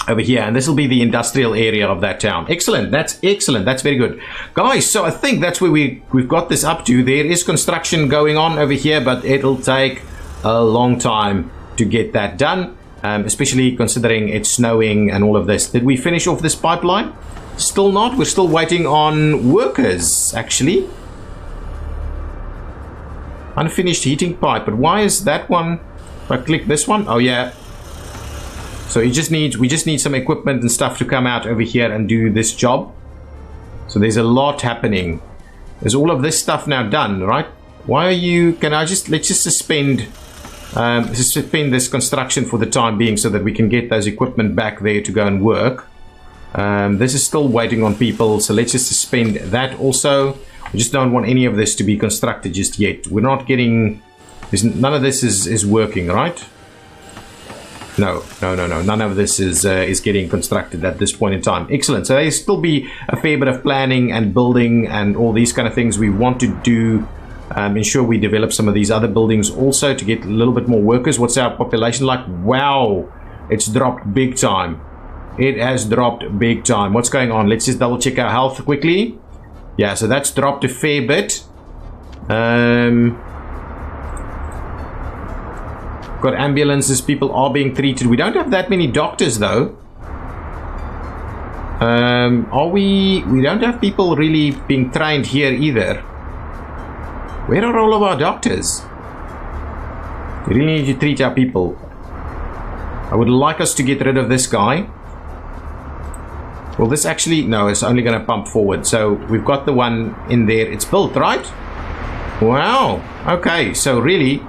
over here, and this will be the industrial area of that town. Excellent. That's excellent. That's very good, guys. So I think that's where we've got this up to. There is construction going on over here, but it'll take a long time to get that done, especially considering it's snowing and all of this. Did we finish off this pipeline? Still not. We're still waiting on workers, actually. Unfinished heating pipe, but why is that one? If I click this one, oh yeah. So we just need some equipment and stuff to come out over here and do this job. So there's a lot happening. Is all of this stuff now done, right? Why are you? Let's just suspend this construction for the time being so that we can get those equipment back there to go and work. This is still waiting on people, so let's just suspend that also. We just don't want any of this to be constructed just yet. We're not getting... None of this is working, right? No. None of this is getting constructed at this point in time. Excellent. So there'll still be a fair bit of planning and building and all these kind of things we want to do. Ensure we develop some of these other buildings also to get a little bit more workers. What's our population like? Wow, it's dropped big time. It has dropped big time. What's going on? Let's just double check our health quickly. Yeah, so that's dropped a fair bit. Got ambulances. People are being treated. We don't have that many doctors though. We don't have people really being trained here either. Where are all of our doctors? We really need to treat our people. I would like us to get rid of this guy. Well, this actually, no, it's only going to pump forward. So we've got the one in there. It's built, right? Wow. Okay, so really,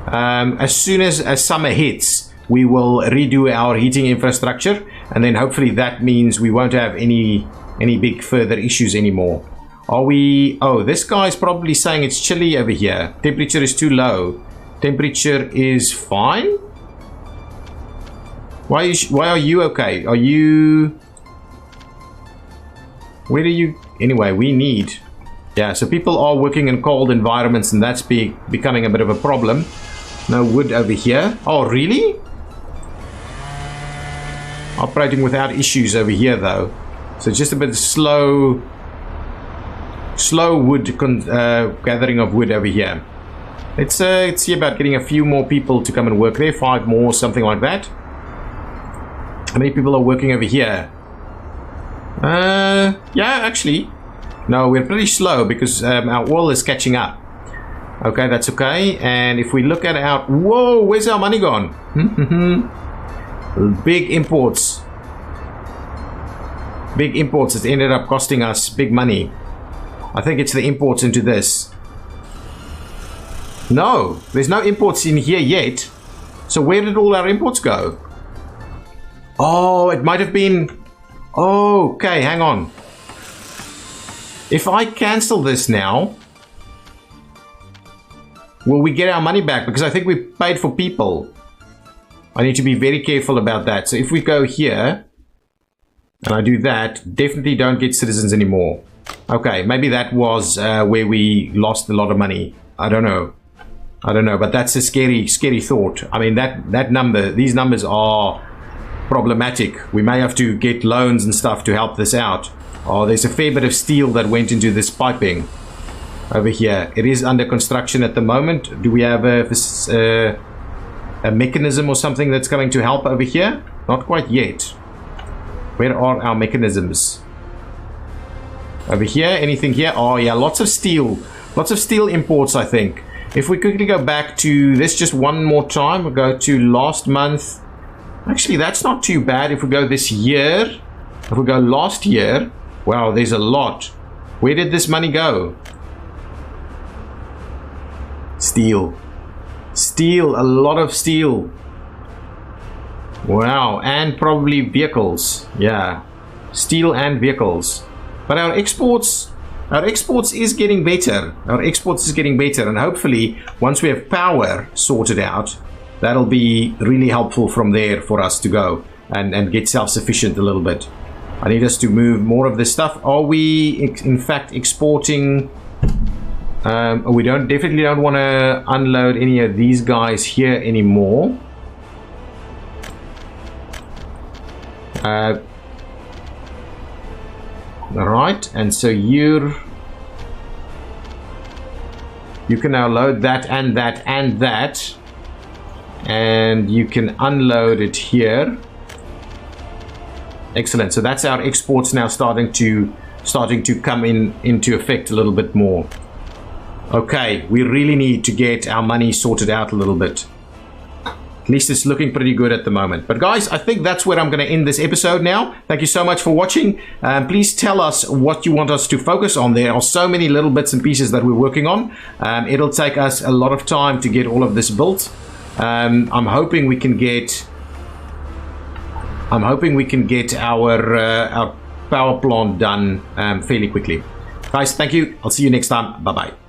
as soon as summer hits, we will redo our heating infrastructure. And then hopefully that means we won't have any big further issues anymore. Are we... Oh, this guy's probably saying it's chilly over here. Temperature is too low. Temperature is fine? Why are you okay? Are you... Where do you... Anyway, we need... Yeah, so people are working in cold environments, and that's becoming a bit of a problem. No wood over here. Oh, really? Operating without issues over here, though. So just a bit slow wood gathering of wood over here. Let's see about getting a few more people to come and work there. 5 more, something like that. How many people are working over here? Yeah, actually. No, we're pretty slow because our oil is catching up. Okay, that's okay. And if we look at our... Whoa, where's our money gone? Big imports. Big imports that ended up costing us big money. I think it's the imports into this. No, there's no imports in here yet. So where did all our imports go? Oh, it might have been... Oh, okay, hang on. If I cancel this now, will we get our money back? Because I think we paid for people. I need to be very careful about that. So if we go here, and I do that, definitely don't get citizens anymore. Okay, maybe that was where we lost a lot of money. I don't know. I don't know, but that's a scary, scary thought. I mean, that number, these numbers are problematic. We may have to get loans and stuff to help this out. Oh, there's a fair bit of steel that went into this piping over here. It is under construction at the moment. Do we have a mechanism or something that's going to help over here? Not quite yet. Where are our mechanisms? Over here, anything here? Oh yeah, lots of steel. Lots of steel imports, I think. If we quickly go back to this just one more time, we'll go to last month. Actually, that's not too bad. If we go this year, if we go last year, wow, there's a lot. Where did this money go? Steel. Steel, a lot of steel. Wow, and probably vehicles. Yeah, steel and vehicles. But our exports is getting better. Our exports is getting better, and hopefully once we have power sorted out, that'll be really helpful from there for us to go and get self-sufficient a little bit. I need us to move more of this stuff. Are we in fact exporting? We definitely don't want to unload any of these guys here anymore. Alright, and so you can now load that and that and that, and you can unload it here. Excellent. So that's our exports now starting to come into effect a little bit more. Okay, we really need to get our money sorted out a little bit. At least it's looking pretty good at the moment. But guys, I think that's where I'm going to end this episode now. Thank you so much for watching. Please tell us what you want us to focus on. There are so many little bits and pieces that we're working on. It'll take us a lot of time to get all of this built. I'm hoping we can get our power plant done fairly quickly. Guys, thank you. I'll see you next time. Bye-bye.